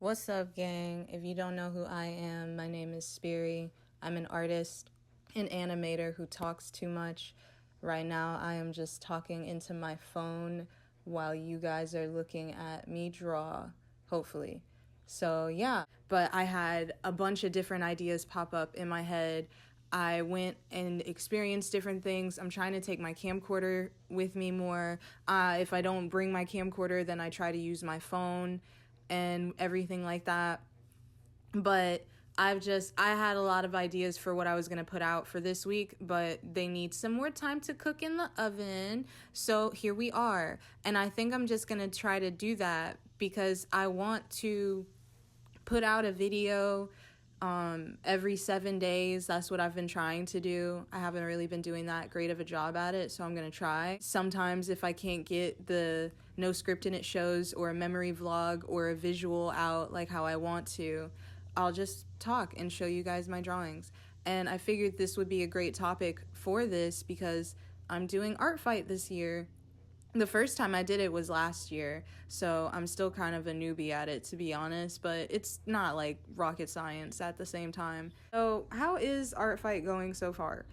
What's up, gang? If you don't know who I am, my name is Spiri. I'm an artist, an animator who talks too much. Right now, I am just talking into my phone while you guys are looking at me draw, hopefully. So, yeah, but I had a bunch of different ideas pop up in my head. I went and experienced different things. I'm trying to take my camcorder with me more. If I don't bring my camcorder, then I try to use my phone and everything like that. But I had a lot of ideas for what I was going to put out for this week, but they need some more time to cook in the oven. So here we are. And I think I'm just going to try to do that because I want to put out a video every 7 days. That's what I've been trying to do. I haven't really been doing that great of a job at it, so I'm gonna try. Sometimes if I can't get the no script in it shows or a memory vlog or a visual out like how I want to, I'll just talk and show you guys my drawings. And I figured this would be a great topic for this because I'm doing Art Fight this year. The first time I did it was last year, so I'm still kind of a newbie at it, to be honest, but it's not like rocket science at the same time. So, how is Art Fight going so far?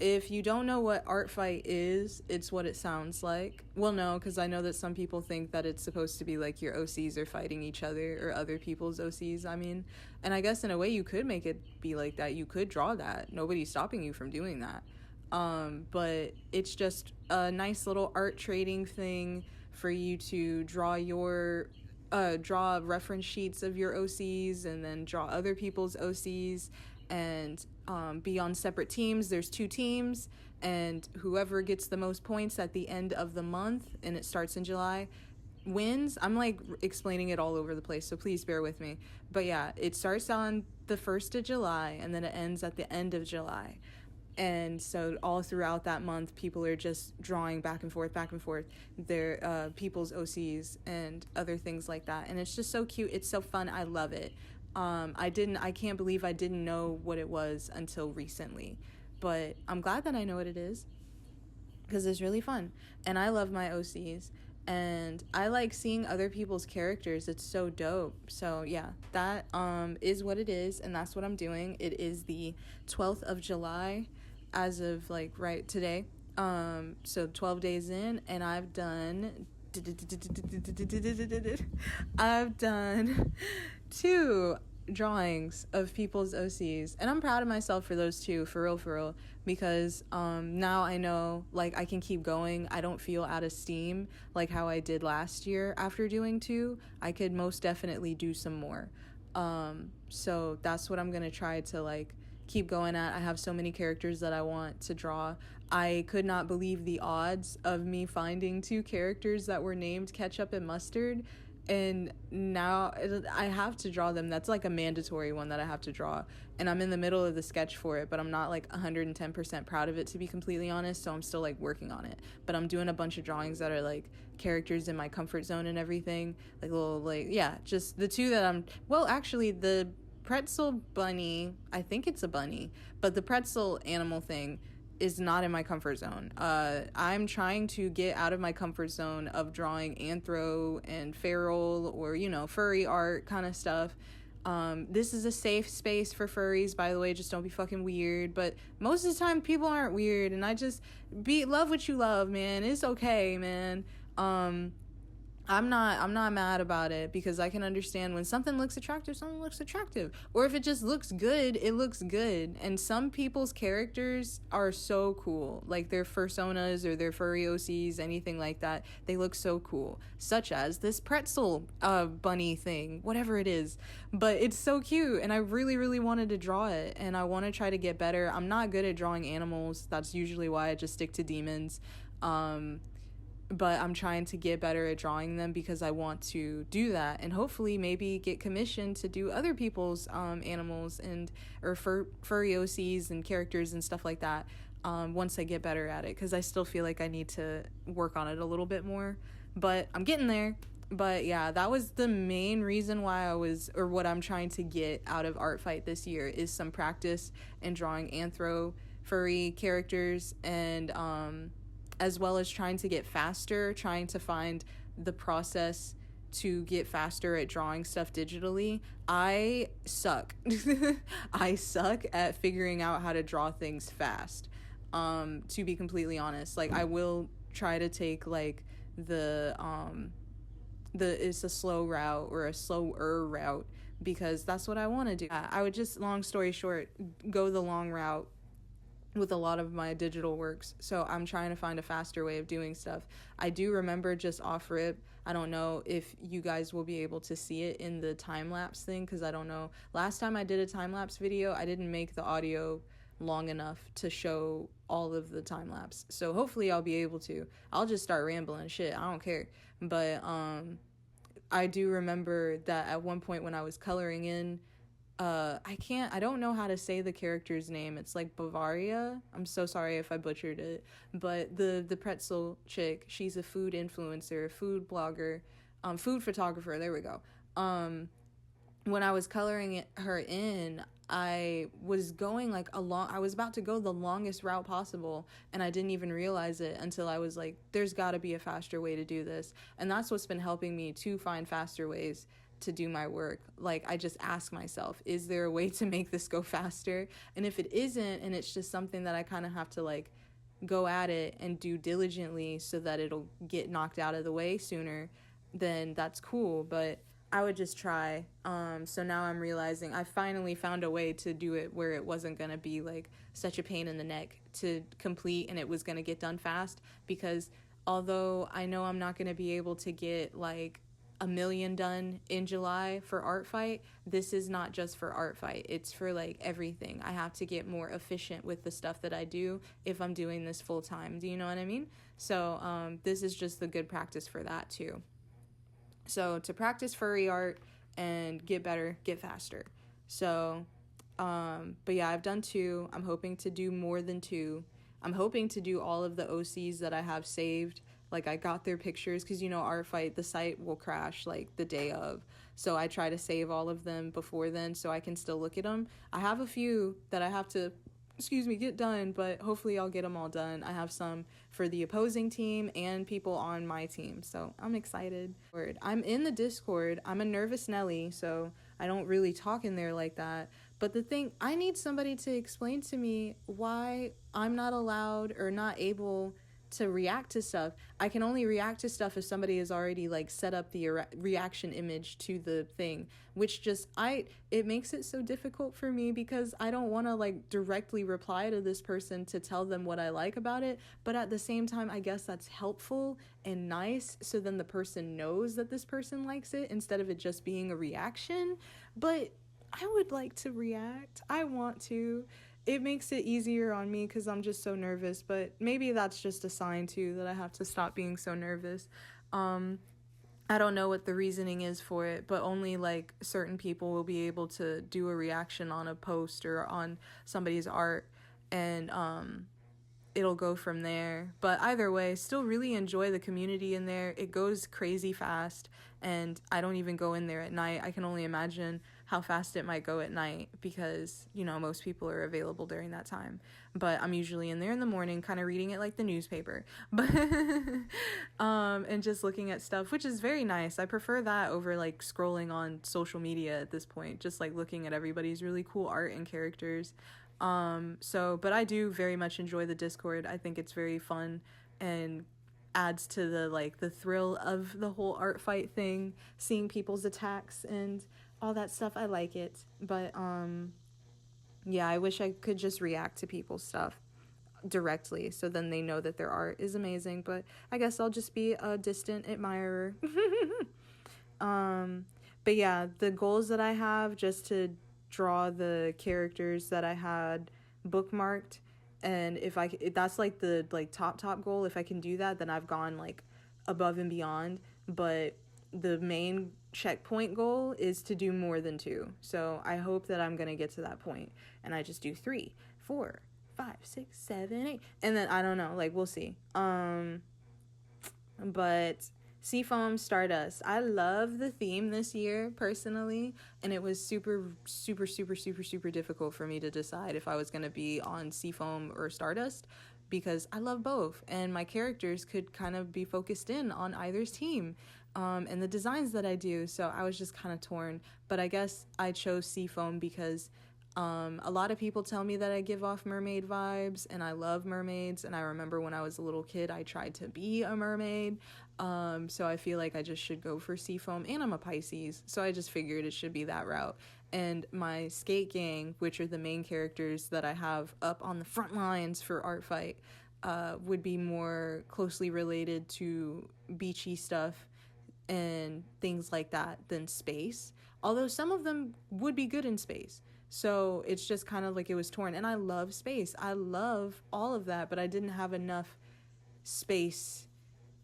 If you don't know what Art Fight is, it's what it sounds like. Well, no, because I know that some people think that it's supposed to be like your OCs are fighting each other or other people's OCs, I mean. And I guess in a way you could make it be like that. You could draw that. Nobody's stopping you from doing that. But it's just a nice little art trading thing for you to draw reference sheets of your OCs and then draw other people's OCs and be on separate teams. There's 2 teams, and whoever gets the most points at the end of the month, and it starts in July, wins. I'm like explaining it all over the place, so please bear with me. But yeah, it starts on the 1st of July and then it ends at the end of July. And so all throughout that month, people are just drawing back and forth, their people's OCs and other things like that. And it's just so cute. It's so fun. I love it. I can't believe I didn't know what it was until recently. But I'm glad that I know what it is because it's really fun. And I love my OCs. And I like seeing other people's characters. It's so dope. So yeah, that is what it is, and that's what I'm doing. It is the 12th of July as of like right today. So 12 days in, and I've done 2 drawings of people's OCs, and I'm proud of myself for those 2, for real, because now I know like I can keep going. I don't feel out of steam like how I did last year after doing 2. I could most definitely do some more. So that's what I'm gonna try to like keep going at. I have so many characters that I want to draw. I could not believe the odds of me finding 2 characters that were named Ketchup and Mustard, and now I have to draw them. That's like a mandatory one that I have to draw, and I'm in the middle of the sketch for it, but I'm not like 110% proud of it, to be completely honest, so I'm still like working on it. But I'm doing a bunch of drawings that are like characters in my comfort zone and everything, like little, like, yeah, just the 2 that actually the pretzel bunny, I think it's a bunny, but the pretzel animal thing is not in my comfort zone. I'm trying to get out of my comfort zone of drawing anthro and feral or, furry art kind of stuff. This is a safe space for furries, by the way, just don't be fucking weird. But most of the time people aren't weird, and I just love what you love, man. It's okay, man. I'm not mad about it because I can understand when something looks attractive, or if it just looks good, it looks good. And some people's characters are so cool, like their fursonas or their furry OCs, anything like that. They look so cool, such as this pretzel bunny thing, whatever it is. But it's so cute, and I really wanted to draw it, and I want to try to get better. I'm not good at drawing animals. That's usually why I just stick to demons. But I'm trying to get better at drawing them because I want to do that and hopefully maybe get commissioned to do other people's animals or furry OCs and characters and stuff like that once I get better at it, because I still feel like I need to work on it a little bit more, but I'm getting there. But yeah, that was the main reason why what I'm trying to get out of Art Fight this year is some practice in drawing anthro furry characters, and as well as trying to get faster, trying to find the process to get faster at drawing stuff digitally, I suck. I suck at figuring out how to draw things fast. To be completely honest, like I will try to take like the it's a slow route or a slower route because that's what I want to do. I would just, long story short, go the long route with a lot of my digital works. So I'm trying to find a faster way of doing stuff. I do remember just off rip, I don't know if you guys will be able to see it in the time lapse thing because I don't know. Last time I did a time lapse video, I didn't make the audio long enough to show all of the time lapse. So hopefully I'll be able to. I'll just start rambling shit. I don't care. But I do remember that at one point when I was coloring in, I don't know how to say the character's name. It's like Bavaria. I'm so sorry if I butchered it. But the pretzel chick, she's a food influencer, food blogger, food photographer. There we go. When I was coloring her in, I was going like I was about to go the longest route possible, and I didn't even realize it until I was like, there's got to be a faster way to do this. And that's what's been helping me to find faster ways to do my work. Like, I just ask myself, is there a way to make this go faster? And if it isn't, and it's just something that I kind of have to like go at it and do diligently so that it'll get knocked out of the way sooner, then that's cool. But I would just try. So now I'm realizing I finally found a way to do it where it wasn't going to be like such a pain in the neck to complete, and it was going to get done fast. Because although I know I'm not going to be able to get like 1 million done in July for Art Fight, this is not just for Art Fight. It's for like everything. I have to get more efficient with the stuff that I do if I'm doing this full time. Do you know what I mean? So this is just the good practice for that too. So to practice furry art and get better, get faster. So, but yeah, I've done 2. I'm hoping to do more than 2. I'm hoping to do all of the OCs that I have saved. Like, I got their pictures because, you know, Art Fight, the site will crash like the day of. So I try to save all of them before then so I can still look at them. I have a few that I have to get done, but hopefully I'll get them all done. I have some for the opposing team and people on my team, so I'm excited. I'm in the Discord. I'm a nervous Nelly, so I don't really talk in there like that. But the thing, I need somebody to explain to me why I'm not allowed or not able to react to stuff. I can only react to stuff if somebody has already like set up the reaction image to the thing, which just it makes it so difficult for me because I don't want to like directly reply to this person to tell them what I like about it, but at the same time I guess that's helpful and nice, so then the person knows that this person likes it instead of it just being a reaction. But I would like to react. I want to. It makes it easier on me because I'm just so nervous, but maybe that's just a sign too that I have to stop being so nervous. I don't know what the reasoning is for it, but only like certain people will be able to do a reaction on a post or on somebody's art, and it'll go from there. But either way, still really enjoy the community in there. It goes crazy fast, and I don't even go in there at night. I can only imagine how fast it might go at night because, you know, most people are available during that time. But I'm usually in there in the morning, kind of reading it like the newspaper. But and just looking at stuff, which is very nice. I prefer that over like scrolling on social media at this point, just like looking at everybody's really cool art and characters. But I do very much enjoy the Discord. I think it's very fun and adds to the thrill of the whole Art Fight thing, seeing people's attacks and all that stuff. I like it. But yeah, I wish I could just react to people's stuff directly so then they know that their art is amazing, but I guess I'll just be a distant admirer. But yeah, the goals that I have, just to draw the characters that I had bookmarked, and if that's like the top goal. If I can do that, then I've gone like above and beyond. But the main checkpoint goal is to do more than 2, so I hope that I'm gonna get to that point and I just do 3, 4, 5, 6, 7, 8, and then I don't know, like, we'll see. But Seafoam Stardust, I love the theme this year personally, and it was super difficult for me to decide if I was going to be on Seafoam or Stardust because I love both, and my characters could kind of be focused in on either's team. and the designs that I do. So I was just kind of torn. But I guess I chose Seafoam because a lot of people tell me that I give off mermaid vibes, and I love mermaids. And I remember when I was a little kid, I tried to be a mermaid. So I feel like I just should go for Seafoam. And I'm a Pisces, so I just figured it should be that route. And my skate gang, which are the main characters that I have up on the front lines for Art Fight, would be more closely related to beachy stuff and things like that than space. Although some of them would be good in space. So it's just kind of like it was torn. And I love space. I love all of that, but I didn't have enough space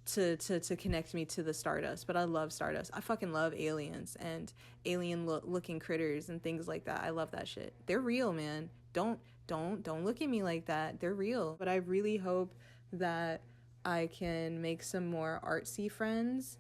to connect me to the Stardust. But I love Stardust. I fucking love aliens and alien looking critters and things like that. I love that shit. They're real, man. Don't look at me like that. They're real. But I really hope that I can make some more artsy friends.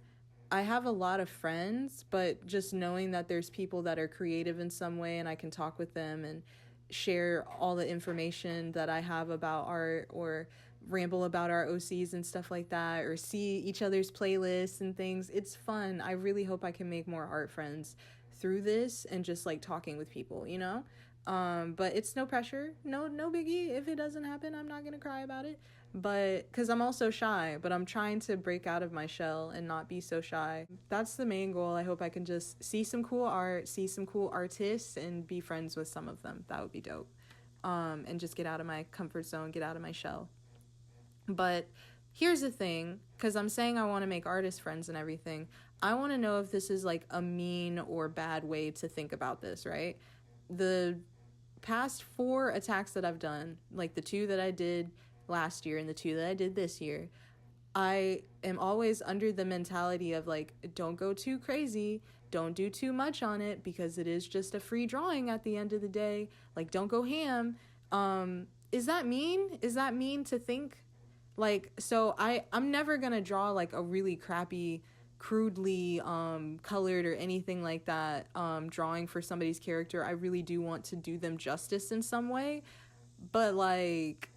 I have a lot of friends, but just knowing that there's people that are creative in some way and I can talk with them and share all the information that I have about art, or ramble about our OCs and stuff like that, or see each other's playlists and things. It's fun. I really hope I can make more art friends through this and just like talking with people, you know? But it's no pressure. No biggie. If it doesn't happen, I'm not gonna cry about it. But because I'm also shy, but I'm trying to break out of my shell and not be so shy. That's the main goal. I hope I can just see some cool art, see some cool artists, and be friends with some of them. That would be dope. And just get out of my comfort zone, get out of my shell. But here's the thing, because I'm saying I want to make artist friends and everything. I want to know if this is like a mean or bad way to think about this, right? The past 4 attacks that I've done, like the 2 that I did last year and the 2 that I did this year, I am always under the mentality of like, don't go too crazy, don't do too much on it, because it is just a free drawing at the end of the day. Like, don't go ham. Is that mean? Is that mean to think? Like, so I'm never gonna draw like a really crappy, crudely colored or anything like that drawing for somebody's character. I really do want to do them justice in some way, but like,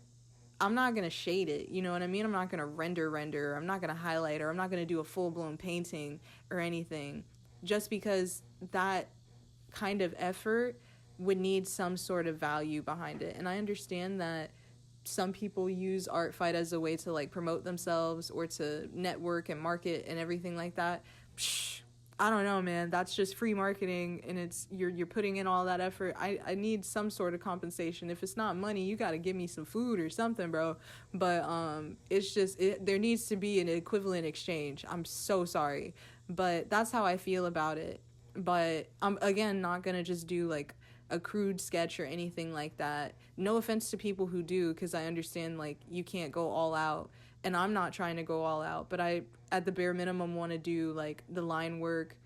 I'm not gonna shade it, you know what I mean? I'm not gonna render, I'm not gonna highlight, or I'm not gonna do a full-blown painting or anything, just because that kind of effort would need some sort of value behind it. And I understand that some people use Art Fight as a way to like promote themselves or to network and market and everything like that. Psh, I don't know, man. That's just free marketing, and it's you're putting in all that effort. I need some sort of compensation. If it's not money, you got to give me some food or something, bro. But it's just there needs to be an equivalent exchange. I'm so sorry, but that's how I feel about it. But I'm again not gonna just do like a crude sketch or anything like that. No offense to people who do, because I understand like you can't go all out, and I'm not trying to go all out, but I at the bare minimum want to do like the line work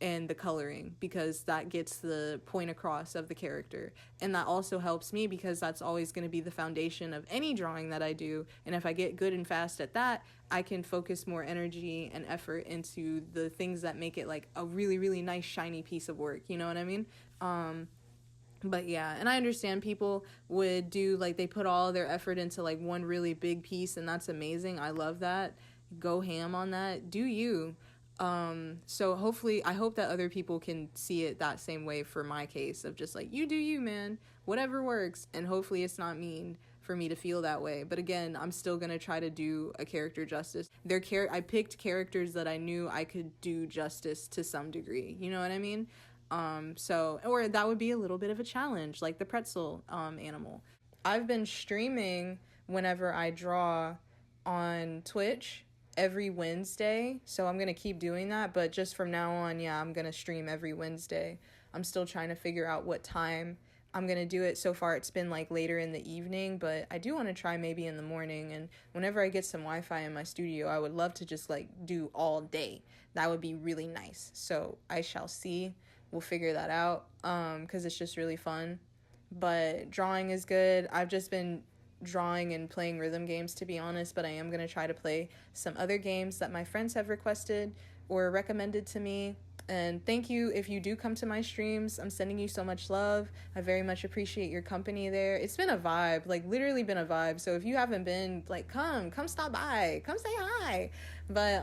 and the coloring, because that gets the point across of the character, and that also helps me because that's always going to be the foundation of any drawing that I do. And if I get good and fast at that, I can focus more energy and effort into the things that make it like a really, really nice shiny piece of work, you know what I mean? But yeah, and I understand people would do like they put all their effort into like one really big piece, and that's amazing. I love that. Go ham on that. Do you? So hopefully, I hope that other people can see it that same way for my case of just like, you do you, man. Whatever works. And hopefully it's not mean for me to feel that way. But again, I'm still going to try to do a character justice. I picked characters that I knew I could do justice to some degree. You know what I mean? Or that would be a little bit of a challenge, like the pretzel animal. I've been streaming whenever I draw on Twitch every Wednesday, so I'm gonna keep doing that. But just from now on, yeah, I'm gonna stream every Wednesday. I'm still trying to figure out what time I'm gonna do it. So far it's been like later in the evening, but I do want to try maybe in the morning. And whenever I get some Wi-Fi in my studio, I would love to just like do all day. That would be really nice. So I shall see. We'll figure that out because it's just really fun. But drawing is good. I've just been drawing and playing rhythm games, to be honest, but I am going to try to play some other games that my friends have requested or recommended to me. And thank you if you do come to my streams. I'm sending you so much love. I very much appreciate your company there. It's been a vibe, like literally been a vibe. So if you haven't been, like, come stop by, come say hi. But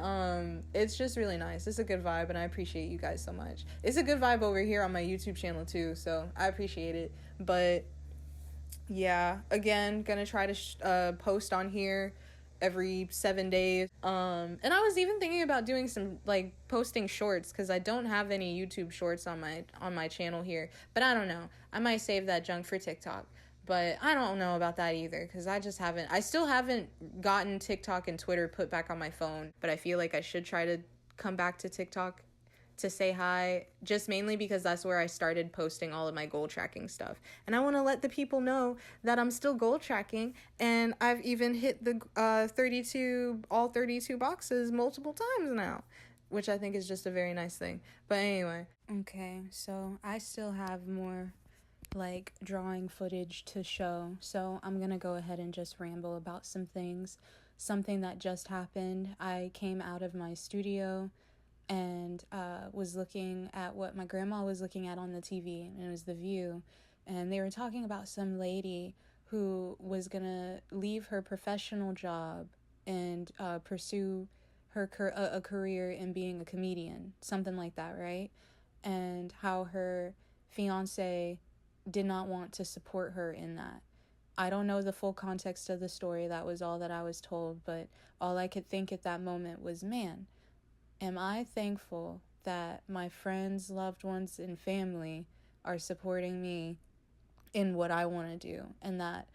it's just really nice. It's a good vibe, and I appreciate you guys so much. It's a good vibe over here on my YouTube channel too, so I appreciate it. But yeah, again, gonna try to post on here every 7 days. And I was even thinking about doing some, like, posting shorts, because I don't have any YouTube shorts on my channel here. But I don't know, I might save that junk for TikTok. But I don't know about that either, because I still haven't gotten TikTok and Twitter put back on my phone. But I feel like I should try to come back to TikTok to say hi, just mainly because that's where I started posting all of my goal tracking stuff. And I want to let the people know that I'm still goal tracking, and I've even hit the all 32 boxes multiple times now, which I think is just a very nice thing. But anyway. Okay, so I still have more, like, drawing footage to show, so I'm gonna go ahead and just ramble about some things. Something that just happened: I came out of my studio and was looking at what my grandma was looking at on the TV, and it was The View, and they were talking about some lady who was gonna leave her professional job and pursue a career in being a comedian, something like that, right? And how her fiance did not want to support her in that. I don't know the full context of the story. That was all that I was told, but all I could think at that moment was, man, am I thankful that my friends, loved ones, and family are supporting me in what I want to do, and that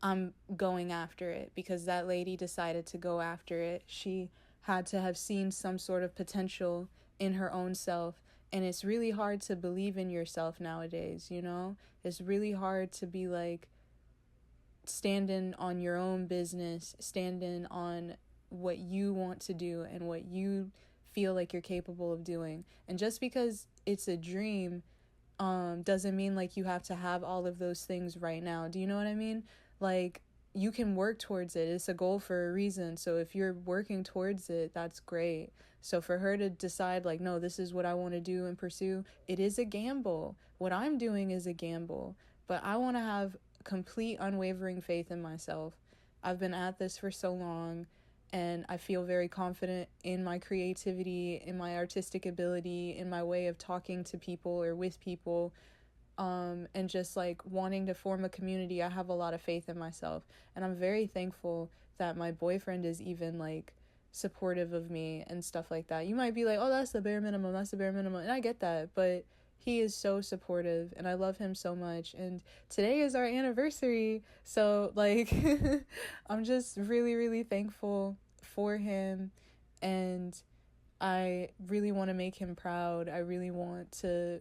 I'm going after it, because that lady decided to go after it. She had to have seen some sort of potential in her own self. And it's really hard to believe in yourself nowadays, you know? It's really hard to be like, standing on your own business, standing on what you want to do and what you feel like you're capable of doing. And just because it's a dream doesn't mean like you have to have all of those things right now. Do you know what I mean? Like, you can work towards it. It's a goal for a reason. So if you're working towards it, that's great. So for her to decide, like, no, this is what I want to do and pursue, it is a gamble. What I'm doing is a gamble. But I want to have complete unwavering faith in myself. I've been at this for so long, and I feel very confident in my creativity, in my artistic ability, in my way of talking to people or with people, and just like wanting to form a community. I have a lot of faith in myself, and I'm very thankful that my boyfriend is even like supportive of me and stuff like that. You might be like, oh, that's the bare minimum, and I get that, but he is so supportive, and I love him so much. And today is our anniversary, so like I'm just really, really thankful for him, and I really want to make him proud. I really want to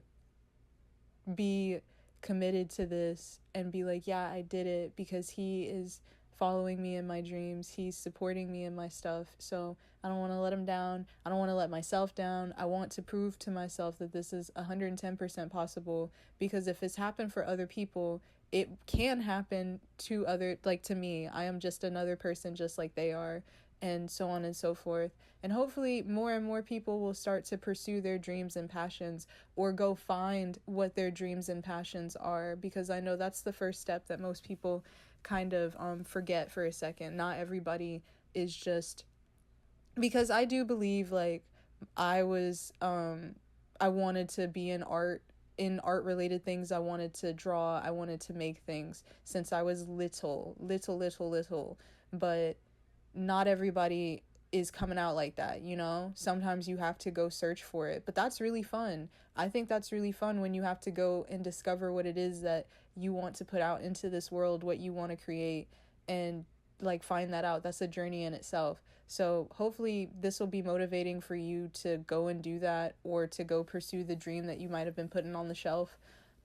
be committed to this and be like, yeah, I did it, because he is following me in my dreams. He's supporting me in my stuff. So I don't want to let him down. I don't want to let myself down. I want to prove to myself that this is 110% possible, because if it's happened for other people, it can happen to to me. I am just another person just like they are, and so on and so forth. And hopefully more and more people will start to pursue their dreams and passions, or go find what their dreams and passions are, because I know that's the first step that most people kind of forget for a second. Not everybody is just, because I do believe, like, I wanted to be in art related things. I wanted to draw, I wanted to make things since I was little, but not everybody is coming out like that, you know? Sometimes you have to go search for it, but that's really fun. I think that's really fun when you have to go and discover what it is that you want to put out into this world, what you want to create, and like find that out. That's a journey in itself. So hopefully this will be motivating for you to go and do that, or to go pursue the dream that you might have been putting on the shelf,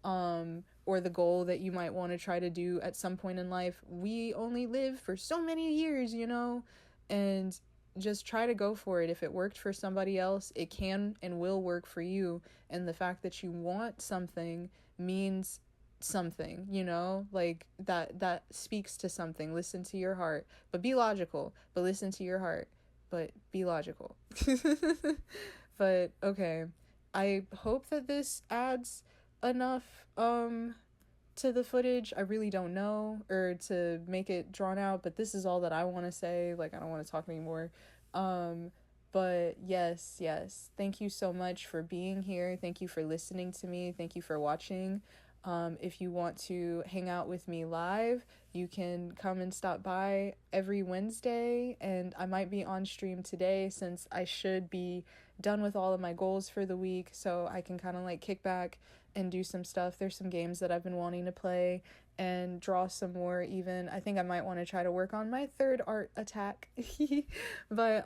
or the goal that you might want to try to do at some point in life. We only live for so many years, you know, and just try to go for it. If it worked for somebody else, it can and will work for you. And the fact that you want something means something, you know, like that speaks to something. Listen to your heart, but be logical. But listen to your heart, but be logical. But okay, I hope that this adds enough to the footage. I really don't know, or to make it drawn out, but this is all that I want to say. Like, I don't want to talk anymore. Um but yes, thank you so much for being here. Thank you for listening to me. Thank you for watching. If you want to hang out with me live, you can come and stop by every Wednesday, and I might be on stream today since I should be done with all of my goals for the week, so I can kind of like kick back and do some stuff. There's some games that I've been wanting to play and draw some more even. I think I might want to try to work on my third art attack. But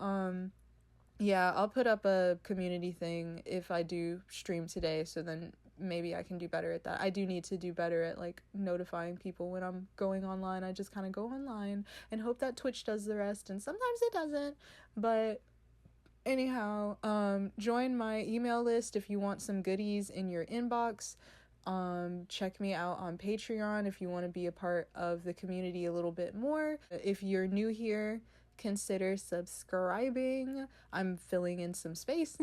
yeah, I'll put up a community thing if I do stream today, so then maybe I can do better at that. I do need to do better at like notifying people when I'm going online. I just kind of go online and hope that Twitch does the rest, and sometimes it doesn't. But anyhow, join my email list if you want some goodies in your inbox. Check me out on Patreon if you want to be a part of the community a little bit more. If you're new here, consider subscribing. I'm filling in some space.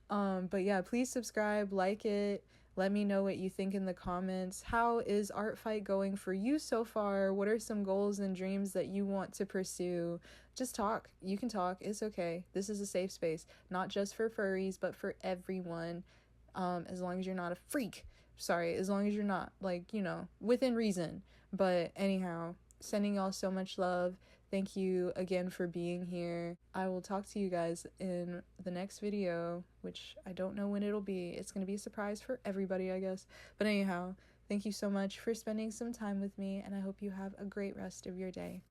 But yeah, please subscribe, like it. Let me know what you think in the comments. How is Art Fight going for you so far? What are some goals and dreams that you want to pursue? Just talk. You can talk. It's okay. This is a safe space, not just for furries, but for everyone. As long as you're not a freak. Sorry, as long as you're not, like, you know, within reason. But anyhow, sending y'all so much love. Thank you again for being here. I will talk to you guys in the next video, which I don't know when it'll be. It's going to be a surprise for everybody, I guess. But anyhow, thank you so much for spending some time with me, and I hope you have a great rest of your day.